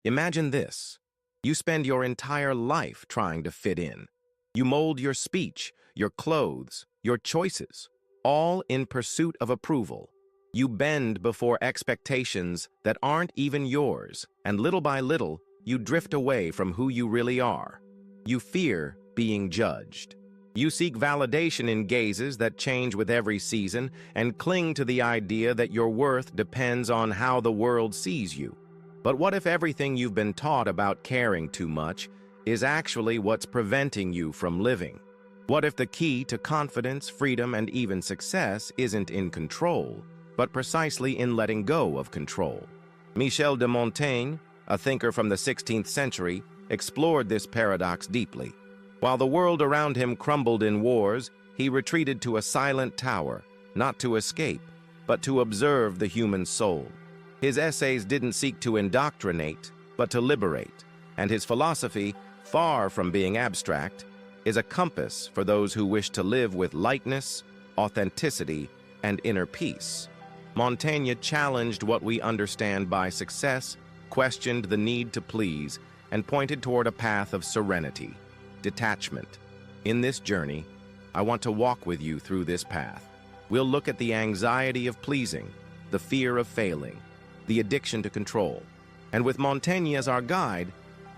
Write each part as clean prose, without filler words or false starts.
Imagine this. You spend your entire life trying to fit in. You mold your speech, your clothes, your choices, all in pursuit of approval. You bend before expectations that aren't even yours, and little by little, you drift away from who you really are. You fear being judged. You seek validation in gazes that change with every season and cling to the idea that your worth depends on how the world sees you. But what if everything you've been taught about caring too much is actually what's preventing you from living? What if the key to confidence, freedom, and even success isn't in control, but precisely in letting go of control? Michel de Montaigne, a thinker from the 16th century, explored this paradox deeply. While the world around him crumbled in wars, he retreated to a silent tower, not to escape, but to observe the human soul. His essays didn't seek to indoctrinate, but to liberate, and his philosophy, far from being abstract, is a compass for those who wish to live with lightness, authenticity, and inner peace. Montaigne challenged what we understand by success, questioned the need to please, and pointed toward a path of serenity, detachment. In this journey, I want to walk with you through this path. We'll look at the anxiety of pleasing, the fear of failing, the addiction to control, and with Montaigne as our guide,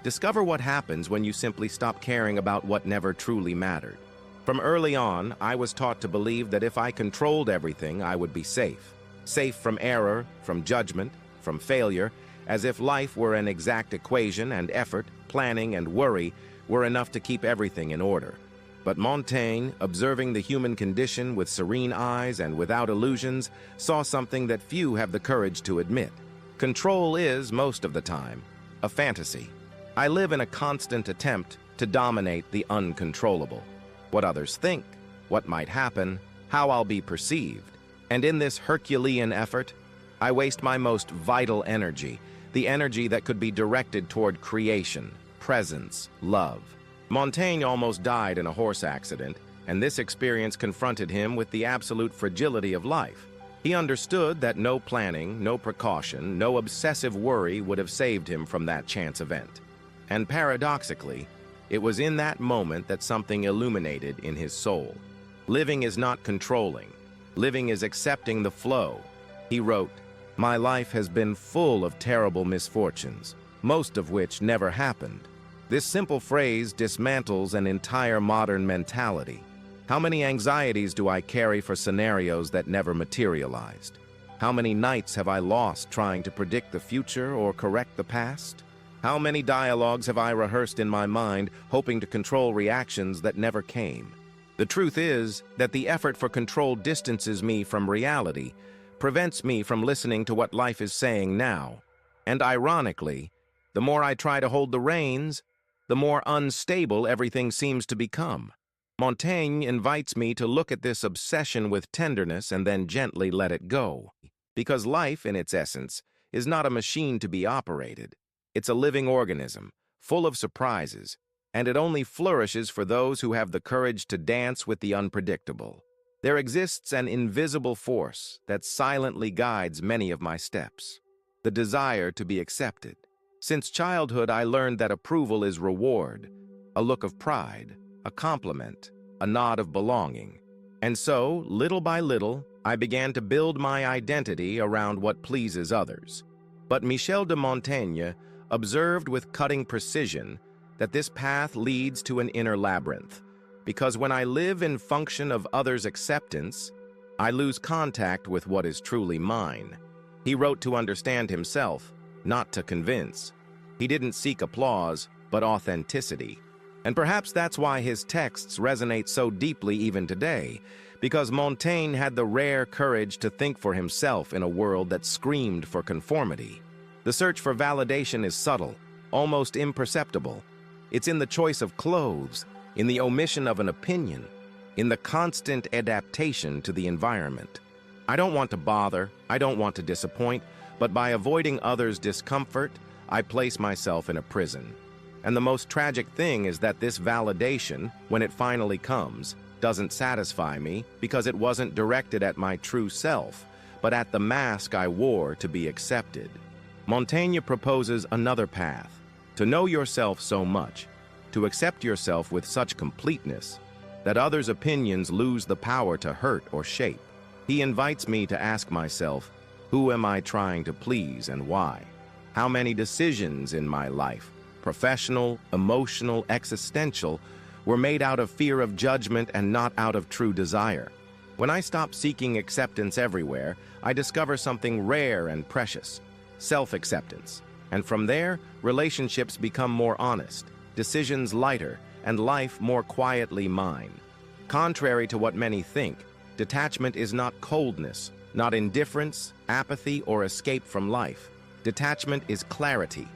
discover what happens when you simply stop caring about what never truly mattered. From early on, I was taught to believe that if I controlled everything, I would be safe. Safe from error, from judgment, from failure, as if life were an exact equation and effort, planning, and worry were enough to keep everything in order. But Montaigne, observing the human condition with serene eyes and without illusions, saw something that few have the courage to admit. Control is, most of the time, a fantasy. I live in a constant attempt to dominate the uncontrollable. What others think, what might happen, how I'll be perceived. And in this Herculean effort, I waste my most vital energy, the energy that could be directed toward creation, presence, love. Montaigne almost died in a horse accident, and this experience confronted him with the absolute fragility of life. He understood that no planning, no precaution, no obsessive worry would have saved him from that chance event. And paradoxically, it was in that moment that something illuminated in his soul. Living is not controlling. Living is accepting the flow. He wrote, "My life has been full of terrible misfortunes, most of which never happened." This simple phrase dismantles an entire modern mentality. How many anxieties do I carry for scenarios that never materialized? How many nights have I lost trying to predict the future or correct the past? How many dialogues have I rehearsed in my mind, hoping to control reactions that never came? The truth is that the effort for control distances me from reality, prevents me from listening to what life is saying now. And ironically, the more I try to hold the reins, the more unstable everything seems to become. Montaigne invites me to look at this obsession with tenderness and then gently let it go. Because life, in its essence, is not a machine to be operated. It's a living organism, full of surprises, and it only flourishes for those who have the courage to dance with the unpredictable. There exists an invisible force that silently guides many of my steps, the desire to be accepted. Since childhood, I learned that approval is reward, a look of pride, a compliment, a nod of belonging. And so, little by little, I began to build my identity around what pleases others. But Michel de Montaigne observed with cutting precision that this path leads to an inner labyrinth, because when I live in function of others' acceptance, I lose contact with what is truly mine. He wrote to understand himself, not to convince. He didn't seek applause, but authenticity. And perhaps that's why his texts resonate so deeply even today, because Montaigne had the rare courage to think for himself in a world that screamed for conformity. The search for validation is subtle, almost imperceptible. It's in the choice of clothes, in the omission of an opinion, in the constant adaptation to the environment. I don't want to bother, I don't want to disappoint, but by avoiding others' discomfort, I place myself in a prison. And the most tragic thing is that this validation, when it finally comes, doesn't satisfy me because it wasn't directed at my true self, but at the mask I wore to be accepted. Montaigne proposes another path, to know yourself so much, to accept yourself with such completeness, that others' opinions lose the power to hurt or shape. He invites me to ask myself, who am I trying to please and why? How many decisions in my life, professional, emotional, existential, were made out of fear of judgment and not out of true desire? When I stop seeking acceptance everywhere, I discover something rare and precious, self-acceptance. And from there, relationships become more honest, decisions lighter, and life more quietly mine. Contrary to what many think, detachment is not coldness, not indifference, apathy, or escape from life. Detachment is clarity.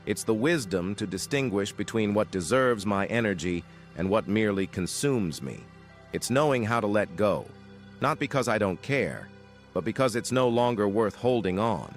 It's the wisdom to distinguish between what deserves my energy and what merely consumes me. It's knowing how to let go, not because I don't care, but because it's no longer worth holding on.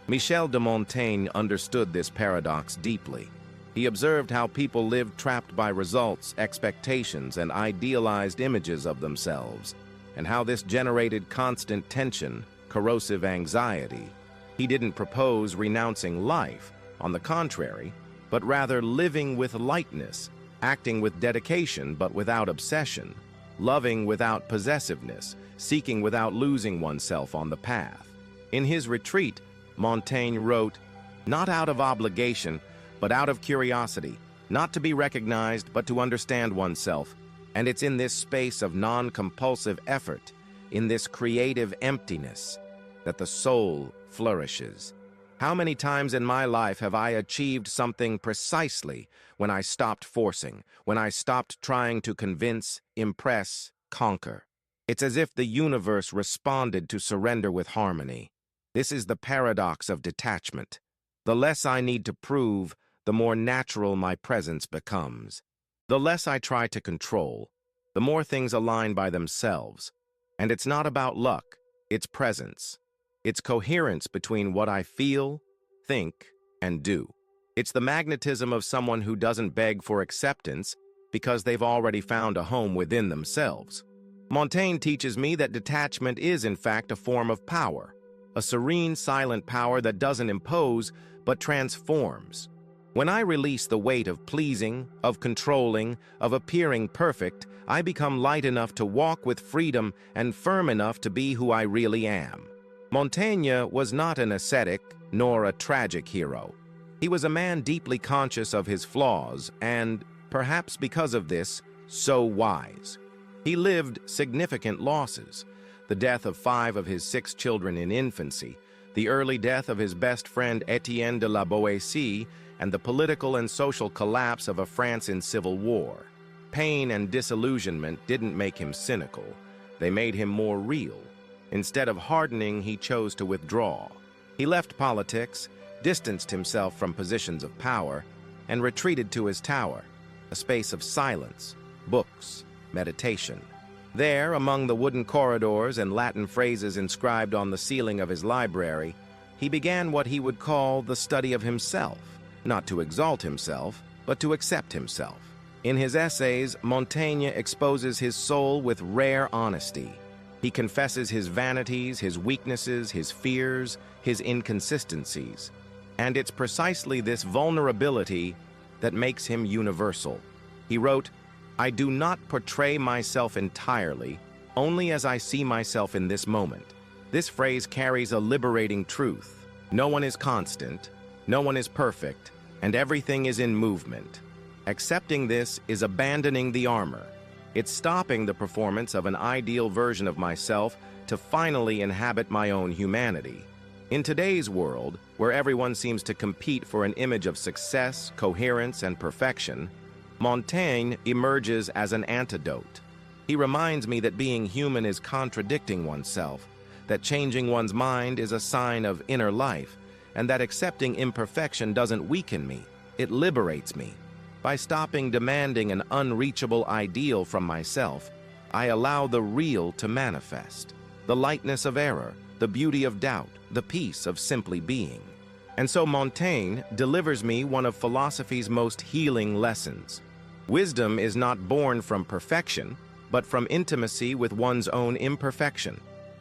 Michel de Montaigne understood this paradox deeply. He observed how people lived trapped by results, expectations, and idealized images of themselves, and how this generated constant tension, corrosive anxiety. He didn't propose renouncing life, on the contrary, but rather living with lightness, acting with dedication but without obsession, loving without possessiveness, seeking without losing oneself on the path. In his retreat, Montaigne wrote, "Not out of obligation, but out of curiosity, not to be recognized, but to understand oneself. And it's in this space of non-compulsive effort, in this creative emptiness, that the soul flourishes." How many times in my life have I achieved something precisely when I stopped forcing, when I stopped trying to convince, impress, conquer? It's as if the universe responded to surrender with harmony. This is the paradox of detachment. The less I need to prove, the more natural my presence becomes. The less I try to control, the more things align by themselves. And it's not about luck, it's presence. It's coherence between what I feel, think, and do. It's the magnetism of someone who doesn't beg for acceptance because they've already found a home within themselves. Montaigne teaches me that detachment is, in fact, a form of power, a serene, silent power that doesn't impose, but transforms. When I release the weight of pleasing, of controlling, of appearing perfect, I become light enough to walk with freedom and firm enough to be who I really am. Montaigne was not an ascetic nor a tragic hero. He was a man deeply conscious of his flaws and, perhaps because of this, so wise. He lived significant losses: the death of 5 of his 6 children in infancy, the early death of his best friend Etienne de la Boétie, and the political and social collapse of a France in civil war. Pain and disillusionment didn't make him cynical. They made him more real. Instead of hardening, he chose to withdraw. He left politics, distanced himself from positions of power, and retreated to his tower, a space of silence, books, meditation. There, among the wooden corridors and Latin phrases inscribed on the ceiling of his library, he began what he would call the study of himself, not to exalt himself, but to accept himself. In his essays, Montaigne exposes his soul with rare honesty. He confesses his vanities, his weaknesses, his fears, his inconsistencies. And it's precisely this vulnerability that makes him universal. He wrote, "I do not portray myself entirely, only as I see myself in this moment." This phrase carries a liberating truth. No one is constant, no one is perfect, and everything is in movement. Accepting this is abandoning the armor. It's stopping the performance of an ideal version of myself to finally inhabit my own humanity. In today's world, where everyone seems to compete for an image of success, coherence, and perfection, Montaigne emerges as an antidote. He reminds me that being human is contradicting oneself, that changing one's mind is a sign of inner life, and that accepting imperfection doesn't weaken me, it liberates me. By stopping demanding an unreachable ideal from myself, I allow the real to manifest. The lightness of error, the beauty of doubt, the peace of simply being. And so Montaigne delivers me one of philosophy's most healing lessons. Wisdom is not born from perfection, but from intimacy with one's own imperfection.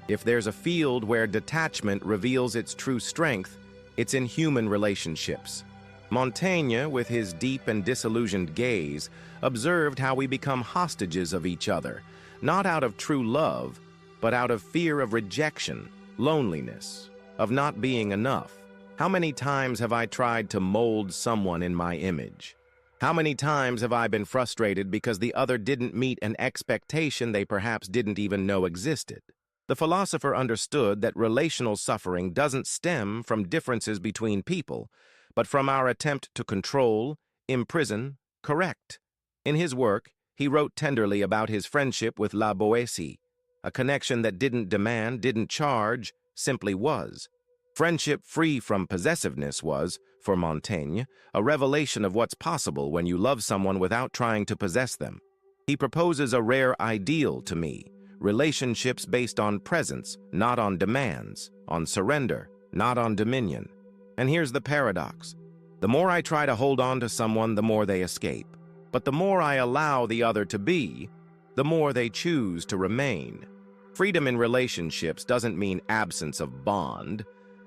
If there's a field where detachment reveals its true strength, It's in human relationships. Montaigne, with his deep and disillusioned gaze, observed how we become hostages of each other, not out of true love, but out of fear of rejection, loneliness, of not being enough. How many times have I tried to mold someone in my image? How many times have I been frustrated because the other didn't meet an expectation they perhaps didn't even know existed? The philosopher understood that relational suffering doesn't stem from differences between people, but from our attempt to control, imprison, correct. In his work, he wrote tenderly about his friendship with La Boétie, a connection that didn't demand, didn't charge, simply was. Friendship free from possessiveness was, for Montaigne, a revelation of what's possible when you love someone without trying to possess them. He proposes a rare ideal to me, relationships based on presence, not on demands, on surrender, not on dominion. And here's the paradox. The more I try to hold on to someone, the more they escape. But the more I allow the other to be, the more they choose to remain. Freedom in relationships doesn't mean absence of bond,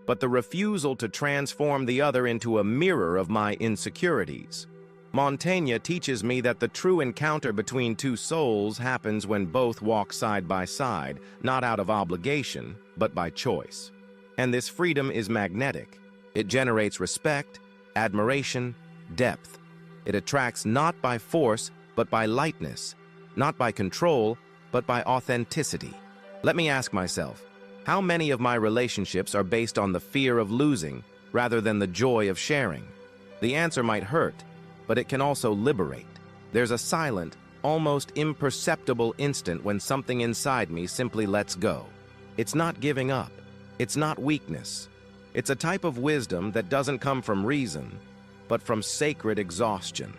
but the refusal to transform the other into a mirror of my insecurities. Montaigne teaches me that the true encounter between two souls happens when both walk side by side, not out of obligation, but by choice. And this freedom is magnetic. It generates respect, admiration, depth. It attracts not by force, but by lightness, not by control, but by authenticity. Let me ask myself, how many of my relationships are based on the fear of losing rather than the joy of sharing? The answer might hurt, but it can also liberate. There's a silent, almost imperceptible instant when something inside me simply lets go. It's not giving up. It's not weakness. It's a type of wisdom that doesn't come from reason, but from sacred exhaustion.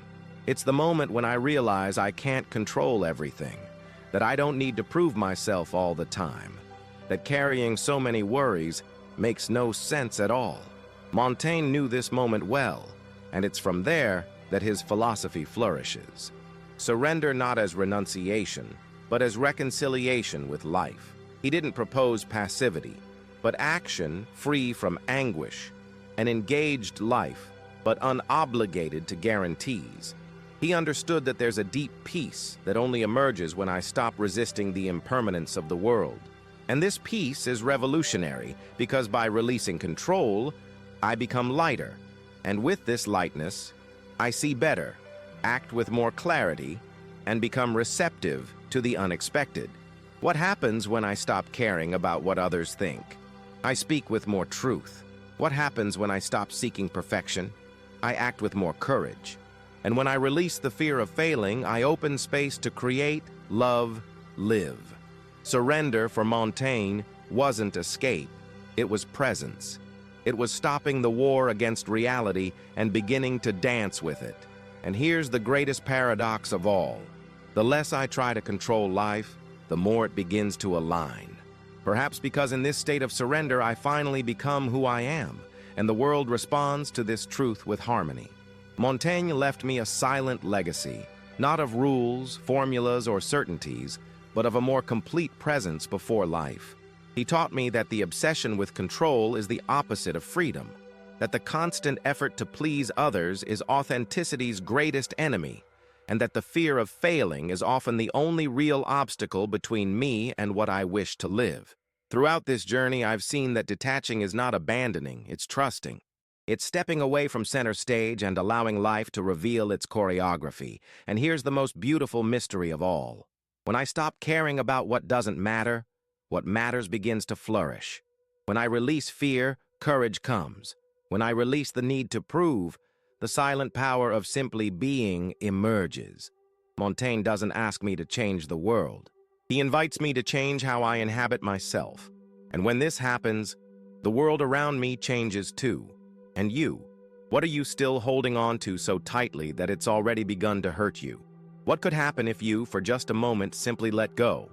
It's the moment when I realize I can't control everything, that I don't need to prove myself all the time, that carrying so many worries makes no sense at all. Montaigne knew this moment well, and it's from there that his philosophy flourishes. Surrender not as renunciation, but as reconciliation with life. He didn't propose passivity, but action free from anguish, an engaged life, but unobligated to guarantees. He understood that there's a deep peace that only emerges when I stop resisting the impermanence of the world. And this peace is revolutionary because by releasing control, I become lighter. And with this lightness, I see better, act with more clarity, and become receptive to the unexpected. What happens when I stop caring about what others think? I speak with more truth. What happens when I stop seeking perfection? I act with more courage. And when I release the fear of failing, I open space to create, love, live. Surrender for Montaigne wasn't escape, it was presence. It was stopping the war against reality and beginning to dance with it. And here's the greatest paradox of all. The less I try to control life, the more it begins to align. Perhaps because in this state of surrender, I finally become who I am, and the world responds to this truth with harmony. Montaigne left me a silent legacy, not of rules, formulas, or certainties, but of a more complete presence before life. He taught me that the obsession with control is the opposite of freedom, that the constant effort to please others is authenticity's greatest enemy, and that the fear of failing is often the only real obstacle between me and what I wish to live. Throughout this journey, I've seen that detaching is not abandoning, it's trusting. It's stepping away from center stage and allowing life to reveal its choreography. And here's the most beautiful mystery of all. When I stop caring about what doesn't matter, what matters begins to flourish. When I release fear, courage comes. When I release the need to prove, the silent power of simply being emerges. Montaigne doesn't ask me to change the world. He invites me to change how I inhabit myself. And when this happens, the world around me changes too. And you? What are you still holding on to so tightly that it's already begun to hurt you? What could happen if you, for just a moment, simply let go?